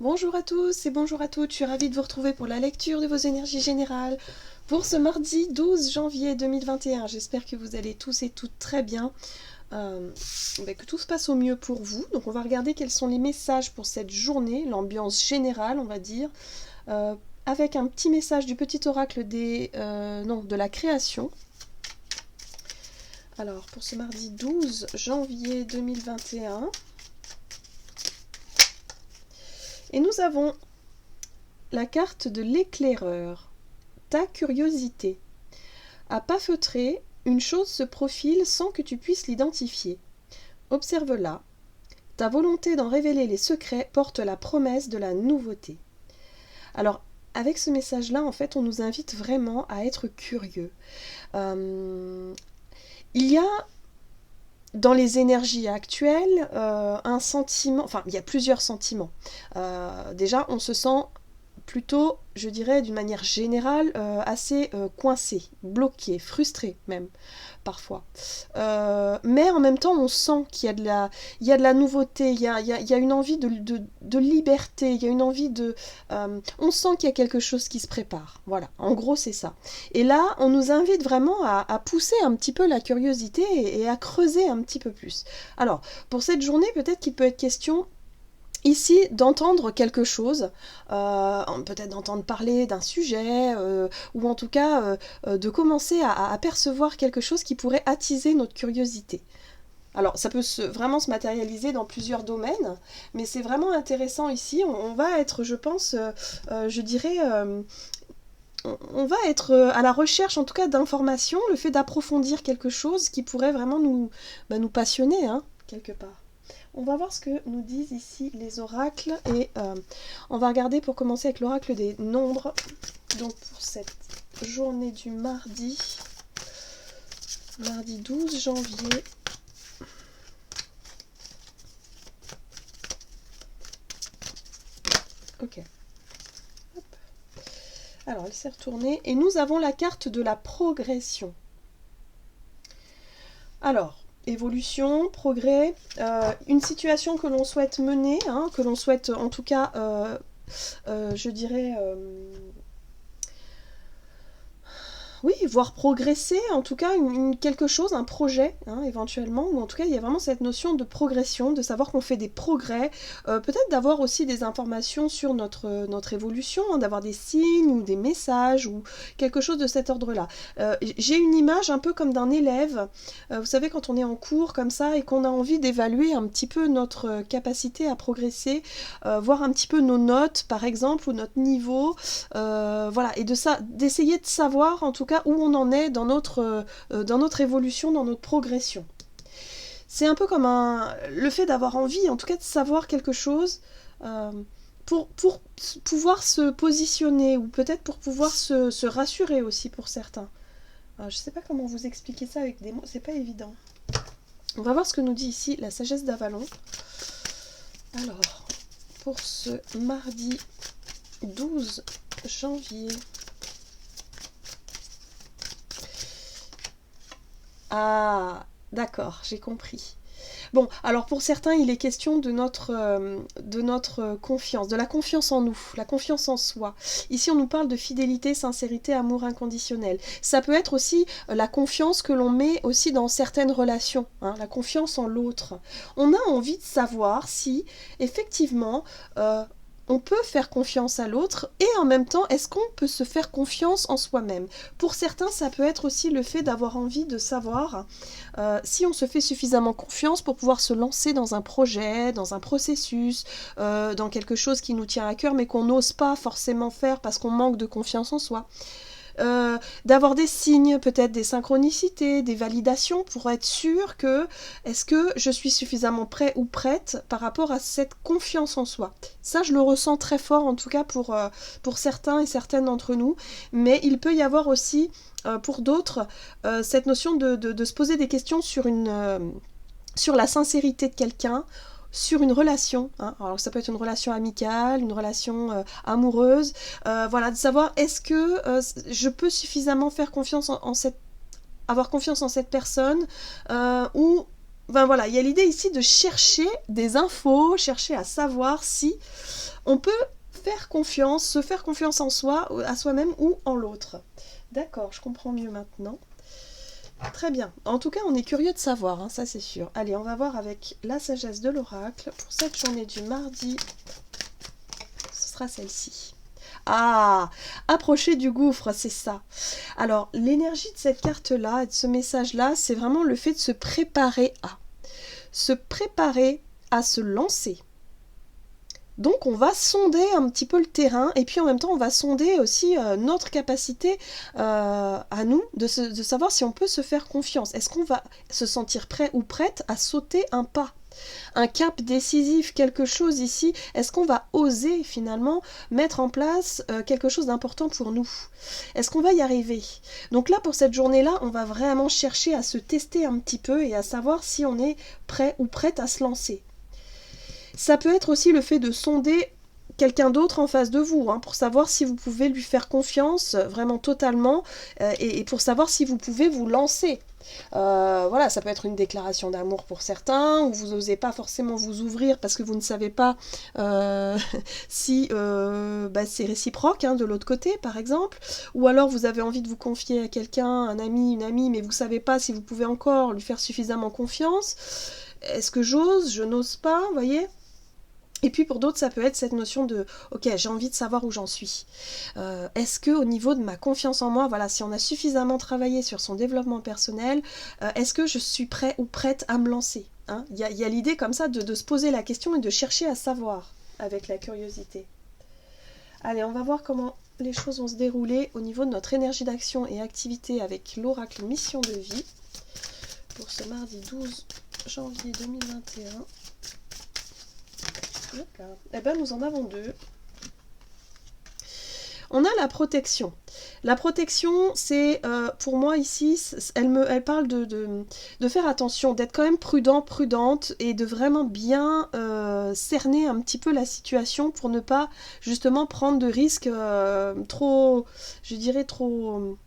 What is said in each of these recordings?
Bonjour à tous et bonjour à toutes, je suis ravie de vous retrouver pour la lecture de vos énergies générales pour ce mardi 12 janvier 2021. J'espère que vous allez tous et toutes très bien, que tout se passe au mieux pour vous. Donc on va regarder quels sont les messages pour cette journée, l'ambiance générale on va dire, euh, avec un petit message du petit oracle de la création. Alors pour ce mardi 12 janvier 2021, et nous avons la carte de l'éclaireur, ta curiosité. À pas feutrer, une chose se profile sans que tu puisses l'identifier. Observe-la. Ta volonté d'en révéler les secrets porte la promesse de la nouveauté. Alors, avec ce message-là, en fait, on nous invite vraiment à être curieux. Il y a dans les énergies actuelles un sentiment, enfin, il y a plusieurs sentiments. Déjà, on se sent plutôt, je dirais, d'une manière générale, assez coincé, bloqué, frustré même, parfois. Mais en même temps, on sent qu'il il y a de la nouveauté, il y a une envie de liberté, il y a une envie de... on sent qu'il y a quelque chose qui se prépare. Voilà, en gros, c'est ça. Et là, on nous invite vraiment à pousser un petit peu la curiosité et à creuser un petit peu plus. Alors, pour cette journée, peut-être qu'il peut être question ici d'entendre quelque chose, peut-être d'entendre parler d'un sujet, ou en tout cas de commencer à percevoir quelque chose qui pourrait attiser notre curiosité. Alors ça peut vraiment se matérialiser dans plusieurs domaines, mais c'est vraiment intéressant ici. On va être, je pense, je dirais, on va être à la recherche en tout cas d'informations, le fait d'approfondir quelque chose qui pourrait vraiment nous passionner, hein, quelque part. On va voir ce que nous disent ici les oracles et on va regarder pour commencer avec l'oracle des nombres. Donc pour cette journée du mardi 12 janvier. Ok. Hop. Alors elle s'est retournée et nous avons la carte de la progression. Alors, évolution, progrès, une situation que l'on souhaite mener, hein, que l'on souhaite en tout cas, je dirais, oui, voir progresser, en tout cas quelque chose, un projet, hein, éventuellement, ou en tout cas il y a vraiment cette notion de progression, de savoir qu'on fait des progrès, peut-être d'avoir aussi des informations sur notre évolution, hein, d'avoir des signes ou des messages ou quelque chose de cet ordre-là. J'ai une image un peu comme d'un élève, vous savez quand on est en cours comme ça et qu'on a envie d'évaluer un petit peu notre capacité à progresser, voir un petit peu nos notes par exemple ou notre niveau, voilà, et d'essayer de savoir en tout cas où on en est dans notre évolution, dans notre progression. C'est un peu comme le fait d'avoir envie, en tout cas de savoir quelque chose pour pouvoir se positionner ou peut-être pour pouvoir se rassurer aussi pour certains. Alors, je ne sais pas comment vous expliquer ça avec des mots, c'est pas évident. On va voir ce que nous dit ici la sagesse d'Avalon. Alors, pour ce mardi 12 janvier. Ah, d'accord, j'ai compris. Bon, alors pour certains, il est question de notre confiance, de la confiance en nous, la confiance en soi. Ici, on nous parle de fidélité, sincérité, amour inconditionnel. Ça peut être aussi la confiance que l'on met aussi dans certaines relations, hein, la confiance en l'autre. On a envie de savoir si, effectivement, on peut faire confiance à l'autre et en même temps, est-ce qu'on peut se faire confiance en soi-même? Pour certains, ça peut être aussi le fait d'avoir envie de savoir si on se fait suffisamment confiance pour pouvoir se lancer dans un projet, dans un processus, dans quelque chose qui nous tient à cœur mais qu'on n'ose pas forcément faire parce qu'on manque de confiance en soi. D'avoir des signes, peut-être des synchronicités, des validations pour être sûr que est-ce que je suis suffisamment prêt ou prête par rapport à cette confiance en soi. Ça, je le ressens très fort, en tout cas pour certains et certaines d'entre nous, mais il peut y avoir aussi pour d'autres cette notion de se poser des questions sur la sincérité de quelqu'un, sur une relation, hein. Alors ça peut être une relation amicale, une relation amoureuse, voilà, de savoir est-ce que je peux suffisamment faire confiance avoir confiance en cette personne, ou ben voilà, il y a l'idée ici de chercher des infos, chercher à savoir si on peut faire confiance, se faire confiance en soi, à soi-même ou en l'autre. D'accord, je comprends mieux maintenant. Très bien. En tout cas, on est curieux de savoir, hein, ça c'est sûr. Allez, on va voir avec la sagesse de l'oracle. Pour cette journée du mardi, ce sera celle-ci. Ah, approcher du gouffre, c'est ça. Alors, l'énergie de cette carte-là, de ce message-là, c'est vraiment le fait de se préparer à. Se préparer à se lancer. Donc on va sonder un petit peu le terrain et puis en même temps on va sonder aussi notre capacité à nous de savoir si on peut se faire confiance. Est-ce qu'on va se sentir prêt ou prête à sauter un pas, un cap décisif, quelque chose ici? Est-ce qu'on va oser finalement mettre en place quelque chose d'important pour nous? Est-ce qu'on va y arriver? Donc là pour cette journée-là, on va vraiment chercher à se tester un petit peu et à savoir si on est prêt ou prête à se lancer. Ça peut être aussi le fait de sonder quelqu'un d'autre en face de vous, hein, pour savoir si vous pouvez lui faire confiance vraiment totalement et pour savoir si vous pouvez vous lancer. Voilà, ça peut être une déclaration d'amour pour certains, ou vous n'osez pas forcément vous ouvrir parce que vous ne savez pas si c'est réciproque, hein, de l'autre côté par exemple, ou alors vous avez envie de vous confier à quelqu'un, un ami, une amie, mais vous ne savez pas si vous pouvez encore lui faire suffisamment confiance. Est-ce que j'ose, je n'ose pas, vous voyez? Et puis pour d'autres, ça peut être cette notion de « Ok, j'ai envie de savoir où j'en suis. Est-ce que au niveau de ma confiance en moi, voilà, si on a suffisamment travaillé sur son développement personnel, est-ce que je suis prêt ou prête à me lancer, hein? Il y a l'idée comme ça de se poser la question et de chercher à savoir avec la curiosité. Allez, on va voir comment les choses vont se dérouler au niveau de notre énergie d'action et activité avec l'oracle Mission de vie pour ce mardi 12 janvier 2021. Eh bien, nous en avons deux. On a la protection. La protection, c'est, pour moi ici, elle parle de faire attention, d'être quand même prudent, prudente, et de vraiment bien cerner un petit peu la situation pour ne pas justement prendre de risques trop, je dirais trop...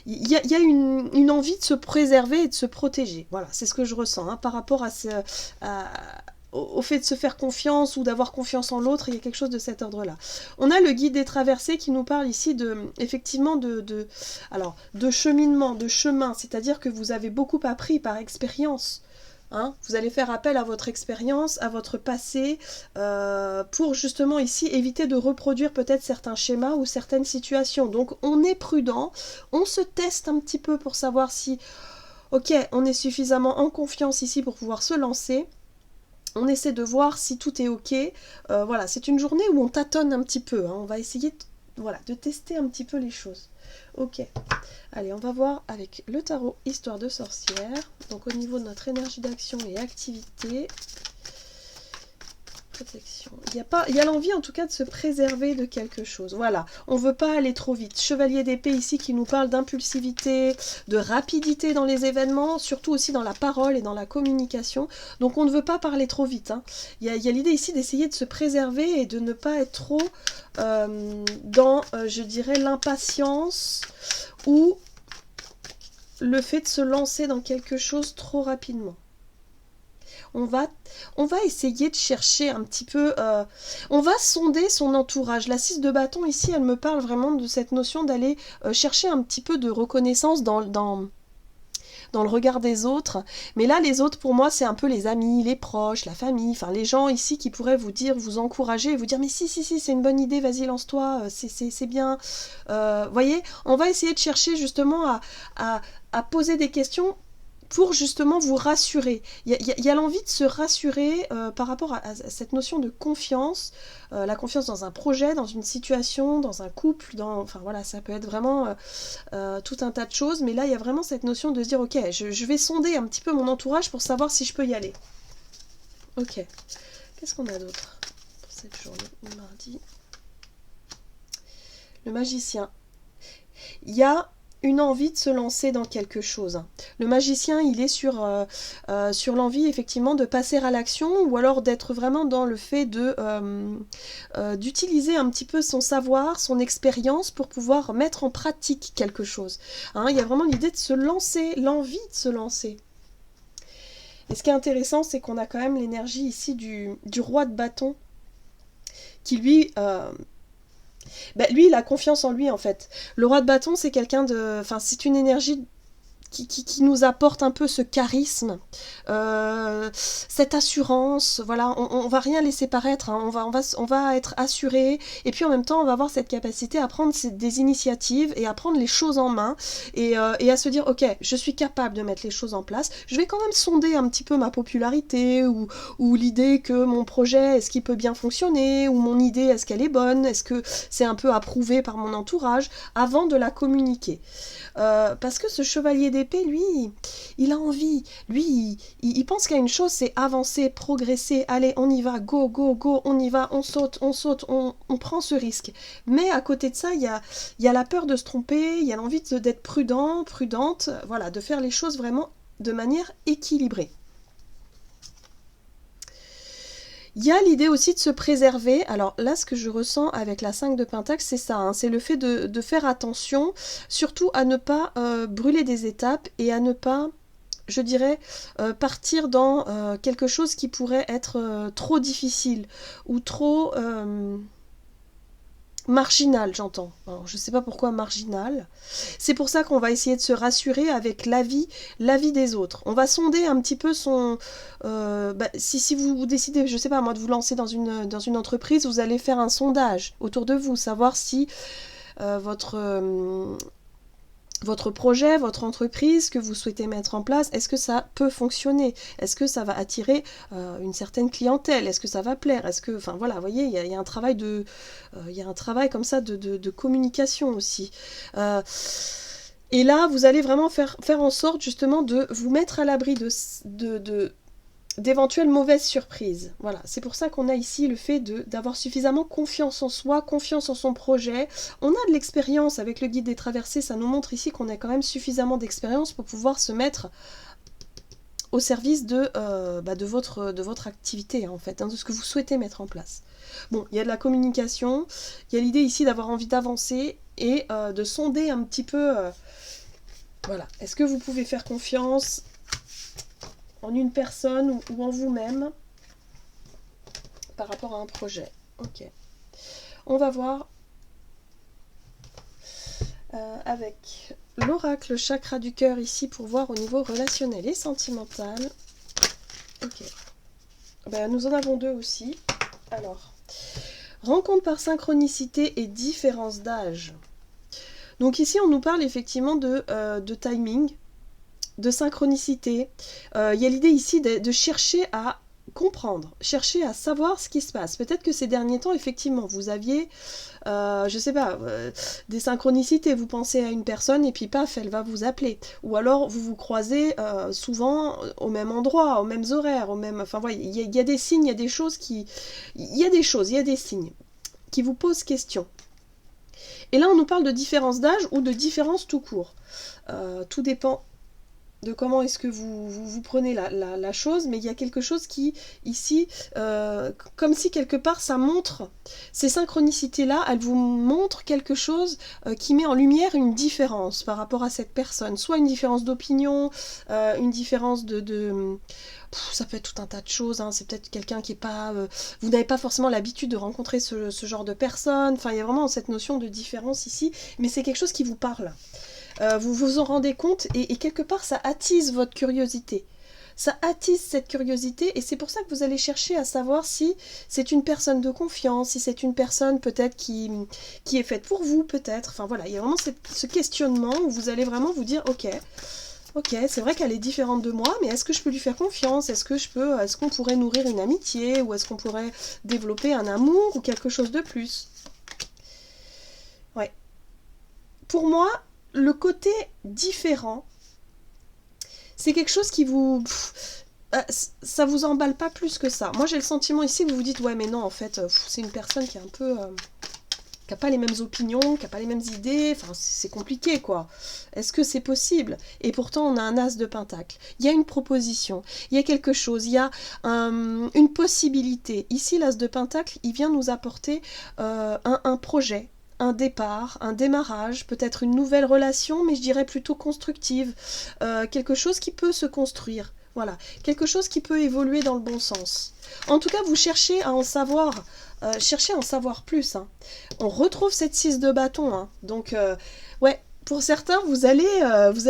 Il y a une envie de se préserver et de se protéger. Voilà, c'est ce que je ressens, hein, par rapport au fait de se faire confiance ou d'avoir confiance en l'autre. Il y a quelque chose de cet ordre-là. On a le guide des traversées qui nous parle ici effectivement de cheminement, de chemin, c'est-à-dire que vous avez beaucoup appris par expérience. Hein, vous allez faire appel à votre expérience, à votre passé, pour justement ici éviter de reproduire peut-être certains schémas ou certaines situations. Donc on est prudent, on se teste un petit peu pour savoir si, ok, on est suffisamment en confiance ici pour pouvoir se lancer. On essaie de voir si tout est ok. Voilà, c'est une journée où on tâtonne un petit peu, hein, on va essayer de tester un petit peu les choses. Ok, allez, on va voir avec le tarot Histoire de sorcière. Donc au niveau de notre énergie d'action et activité, protection. Il y a l'envie en tout cas de se préserver de quelque chose. Voilà, on ne veut pas aller trop vite. Chevalier d'épée ici qui nous parle d'impulsivité, de rapidité dans les événements, surtout aussi dans la parole et dans la communication. Donc on ne veut pas parler trop vite, hein. Il y a l'idée ici d'essayer de se préserver et de ne pas être trop dans, je dirais, l'impatience ou le fait de se lancer dans quelque chose trop rapidement. On va essayer de chercher un petit peu, on va sonder son entourage. La 6 de bâton ici, elle me parle vraiment de cette notion d'aller chercher un petit peu de reconnaissance dans le regard des autres. Mais là, les autres, pour moi, c'est un peu les amis, les proches, la famille, enfin les gens ici qui pourraient vous dire, vous encourager, vous dire mais si, c'est une bonne idée, vas-y, lance-toi, c'est bien. Voyez, on va essayer de chercher justement à poser des questions pour justement vous rassurer. Il y a l'envie de se rassurer par rapport à cette notion de confiance, la confiance dans un projet, dans une situation, dans un couple, enfin voilà, ça peut être vraiment tout un tas de choses, mais là il y a vraiment cette notion de se dire ok, je vais sonder un petit peu mon entourage pour savoir si je peux y aller. Ok, qu'est-ce qu'on a d'autre pour cette journée, mardi? Le magicien. Il y a une envie de se lancer dans quelque chose. Le magicien, il est sur l'envie effectivement de passer à l'action ou alors d'être vraiment dans le fait d'utiliser un petit peu son savoir, son expérience pour pouvoir mettre en pratique quelque chose. Hein, il y a vraiment l'idée de se lancer, l'envie de se lancer. Et ce qui est intéressant, c'est qu'on a quand même l'énergie ici du roi de bâton, qui lui... lui, il a confiance en lui, en fait. Le roi de bâton, c'est quelqu'un de... Enfin, c'est une énergie qui nous apporte un peu ce charisme, cette assurance, voilà, on va rien laisser paraître, hein, on va être assuré, et puis en même temps on va avoir cette capacité à prendre des initiatives et à prendre les choses en main, et à se dire ok, je suis capable de mettre les choses en place, je vais quand même sonder un petit peu ma popularité, ou l'idée que mon projet, est-ce qu'il peut bien fonctionner, ou mon idée, est-ce qu'elle est bonne, est-ce que c'est un peu approuvé par mon entourage, avant de la communiquer. Parce que ce chevalier d'épée, lui, il a envie. Lui, il pense qu'à une chose, c'est avancer, progresser. Allez, on y va, go, go, go, on y va, on saute, on prend ce risque. Mais à côté de ça, il y a la peur de se tromper, il y a l'envie d'être prudent, prudente, voilà, de faire les choses vraiment de manière équilibrée. Il y a l'idée aussi de se préserver. Alors là, ce que je ressens avec la 5 de Pentacle, c'est ça. Hein, c'est le fait de faire attention, surtout à ne pas brûler des étapes et à ne pas, je dirais, partir dans quelque chose qui pourrait être trop difficile ou trop... marginal, j'entends. Alors, je sais pas pourquoi marginal. C'est pour ça qu'on va essayer de se rassurer avec l'avis des autres. On va sonder un petit peu son... si vous décidez, je sais pas moi, de vous lancer dans une entreprise, vous allez faire un sondage autour de vous, savoir si votre projet, votre entreprise que vous souhaitez mettre en place, est-ce que ça peut fonctionner? Est-ce que ça va attirer une certaine clientèle? Est-ce que ça va plaire? Est-ce que, enfin voilà, vous voyez, il y a un travail il y a un travail comme ça de communication aussi. Et là, vous allez vraiment faire en sorte justement de vous mettre à l'abri d'éventuelles mauvaises surprises. Voilà, c'est pour ça qu'on a ici le fait d'avoir suffisamment confiance en soi, confiance en son projet. On a de l'expérience avec le guide des traversées, ça nous montre ici qu'on a quand même suffisamment d'expérience pour pouvoir se mettre au service de votre activité, en fait, hein, de ce que vous souhaitez mettre en place. Bon, il y a de la communication, il y a l'idée ici d'avoir envie d'avancer et de sonder un petit peu... voilà, est-ce que vous pouvez faire confiance en une personne ou en vous-même par rapport à un projet. Ok. On va voir avec l'oracle chakra du cœur ici pour voir au niveau relationnel et sentimental. Ok. Nous en avons deux aussi. Alors, rencontre par synchronicité et différence d'âge. Donc ici, on nous parle effectivement de timing, de synchronicité. Il y a l'idée ici de chercher à comprendre, chercher à savoir ce qui se passe. Peut-être que ces derniers temps, effectivement, vous aviez, je sais pas, des synchronicités. Vous pensez à une personne et puis paf, elle va vous appeler. Ou alors vous vous croisez souvent au même endroit, aux mêmes horaires, au même. Enfin, voilà, il y a des signes, il y a des choses qui, il y a des signes qui vous posent question. Et là, on nous parle de différence d'âge ou de différence tout court. Tout dépend de comment est-ce que vous prenez la chose, mais il y a quelque chose qui, ici, comme si quelque part ça montre, ces synchronicités-là, elles vous montrent quelque chose qui met en lumière une différence par rapport à cette personne, soit une différence d'opinion, une différence ça peut être tout un tas de choses, hein. C'est peut-être quelqu'un qui est pas... vous n'avez pas forcément l'habitude de rencontrer ce genre de personne, enfin il y a vraiment cette notion de différence ici, mais c'est quelque chose qui vous parle. Vous vous en rendez compte et quelque part ça attise votre curiosité. Ça attise cette curiosité et c'est pour ça que vous allez chercher à savoir si c'est une personne de confiance, si c'est une personne peut-être qui est faite pour vous peut-être. Enfin voilà, il y a vraiment ce questionnement où vous allez vraiment vous dire ok, c'est vrai qu'elle est différente de moi, mais est-ce que je peux lui faire confiance? Est-ce qu'on pourrait nourrir une amitié ou est-ce qu'on pourrait développer un amour ou quelque chose de plus? Ouais. Pour moi, le côté différent, c'est quelque chose qui vous... ça vous emballe pas plus que ça. Moi, j'ai le sentiment ici que vous vous dites, ouais, mais non, en fait, c'est une personne qui est un peu... qui n'a pas les mêmes opinions, qui n'a pas les mêmes idées, enfin, c'est compliqué, quoi. Est-ce que c'est possible? Et pourtant, on a un as de pentacle. Il y a une proposition, il y a quelque chose, il y a une possibilité. Ici, l'as de pentacle, il vient nous apporter un projet, un départ, un démarrage, peut-être une nouvelle relation, mais je dirais plutôt constructive, quelque chose qui peut se construire. Voilà, quelque chose qui peut évoluer dans le bon sens. En tout cas, vous cherchez à en savoir, plus. Hein. On retrouve cette 6 de bâton. Hein. Donc, ouais, pour certains, vous allez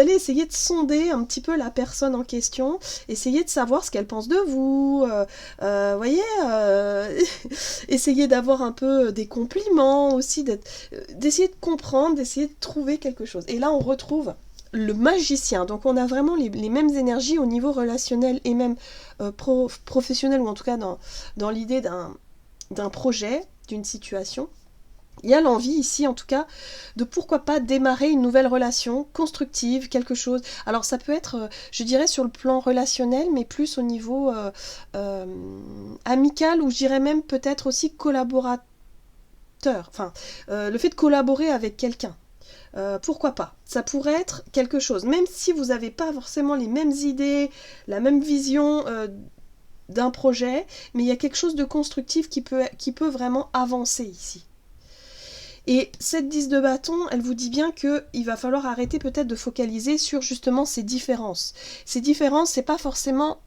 essayer de sonder un petit peu la personne en question, essayer de savoir ce qu'elle pense de vous, voyez, essayer d'avoir un peu des compliments aussi, d'essayer de comprendre, d'essayer de trouver quelque chose. Et là, on retrouve le magicien. Donc on a vraiment les mêmes énergies au niveau relationnel et même professionnel, ou en tout cas dans l'idée d'un projet, d'une situation. Il y a l'envie ici, en tout cas, de pourquoi pas démarrer une nouvelle relation constructive, quelque chose. Alors ça peut être, je dirais, sur le plan relationnel, mais plus au niveau amical, ou je dirais même peut-être aussi collaborateur. Enfin, le fait de collaborer avec quelqu'un. Pourquoi pas? Ça pourrait être quelque chose, même si vous n'avez pas forcément les mêmes idées, la même vision d'un projet, mais il y a quelque chose de constructif qui peut vraiment avancer ici. Et cette 10 de bâton, elle vous dit bien qu'il va falloir arrêter peut-être de focaliser sur justement ces différences. Ces différences, c'est pas forcément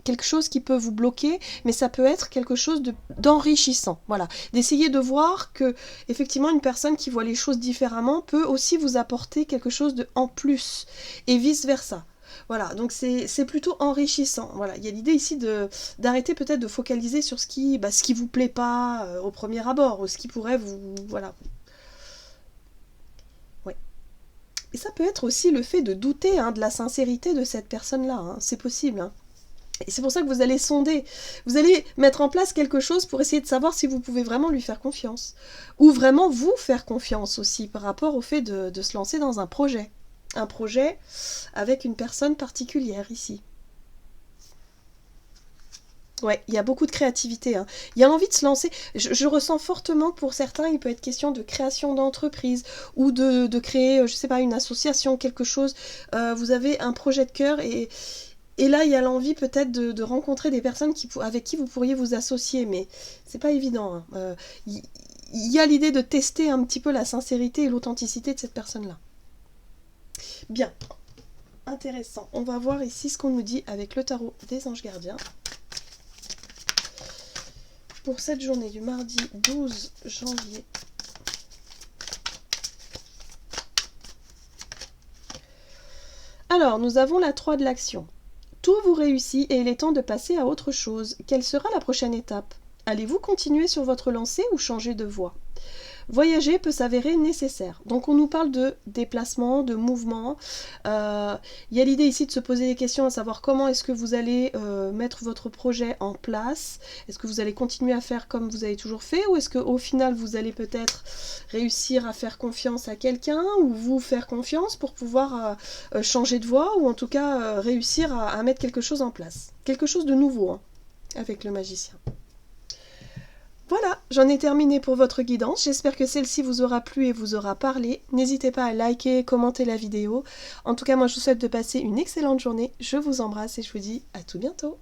quelque chose qui peut vous bloquer, mais ça peut être quelque chose d'enrichissant. Voilà, d'essayer de voir que effectivement une personne qui voit les choses différemment peut aussi vous apporter quelque chose de en plus, et vice versa. Voilà, donc c'est plutôt enrichissant. Voilà, il y a l'idée ici d'arrêter peut-être de focaliser sur ce qui vous plaît pas au premier abord, ou ce qui pourrait vous voilà. Ouais. Et ça peut être aussi le fait de douter de la sincérité de cette personne-là. Hein. C'est possible. Hein. Et c'est pour ça que vous allez sonder, vous allez mettre en place quelque chose pour essayer de savoir si vous pouvez vraiment lui faire confiance. Ou vraiment vous faire confiance aussi par rapport au fait de se lancer dans un projet. Un projet avec une personne particulière ici. Ouais, il y a beaucoup de créativité. Hein. Il y a envie de se lancer. Je ressens fortement que pour certains, il peut être question de création d'entreprise ou de créer, je sais pas, une association, quelque chose. Vous avez un projet de cœur et là, il y a l'envie peut-être de rencontrer des personnes avec qui vous pourriez vous associer, mais c'est pas évident. Hein. Il y a l'idée de tester un petit peu la sincérité et l'authenticité de cette personne-là. Bien, intéressant. On va voir ici ce qu'on nous dit avec le tarot des anges gardiens. Pour cette journée du mardi 12 janvier. Alors, nous avons la 3 de l'action. Tout vous réussit et il est temps de passer à autre chose. Quelle sera la prochaine étape? Allez-vous continuer sur votre lancée ou changer de voie? Voyager peut s'avérer nécessaire. Donc on nous parle de déplacement, de mouvement. Il y a l'idée ici de se poser des questions à savoir comment est-ce que vous allez mettre votre projet en place. Est-ce que vous allez continuer à faire comme vous avez toujours fait, ou est-ce qu'au final vous allez peut-être réussir à faire confiance à quelqu'un, ou vous faire confiance pour pouvoir changer de voie, ou en tout cas réussir à mettre quelque chose en place. Quelque chose de nouveau hein, avec le magicien. Voilà, j'en ai terminé pour votre guidance. J'espère que celle-ci vous aura plu et vous aura parlé. N'hésitez pas à liker et commenter la vidéo. En tout cas, moi je vous souhaite de passer une excellente journée. Je vous embrasse et je vous dis à tout bientôt.